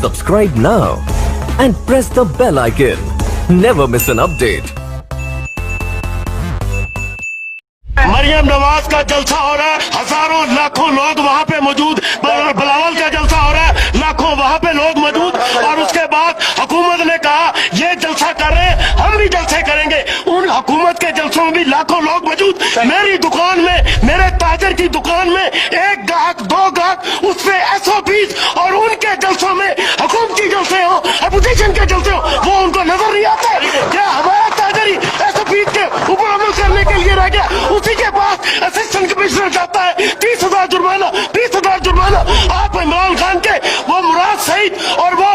Subscribe now and press the bell icon. Never miss an update. Maryam Nawaz का जलसा हो रहा है, हजारों लाखों लोग वहां पे मौजूद। बिलावल का जलसा हो रहा है, लाखों वहां पे लोग मौजूद। और उसके बाद हुकूमत ने कहा ये जलसा कर रहे हैं, हम भी जलसे करेंगे। उन हुकूमत के जलसों में भी लाखों लोग मौजूद। मेरी दुकान में, मेरे ताजर की दुकान में एक गाहक, दो गाहक, उसपे SOPs और उनके जलसों में हुकूमती जलसे हो, अपोजिशन के जलसे हो, वो उनको नजर नहीं आते। क्या हमारा ताजर ही SOPs के ऊपर अमल करने के लिए रह गया? उसी के पास असिस्टेंट कमिश्नर जाता है, 30,000 जुर्माना, 20,000 जुर्माना। आप इमरान खान के वो मुराद सईद और वो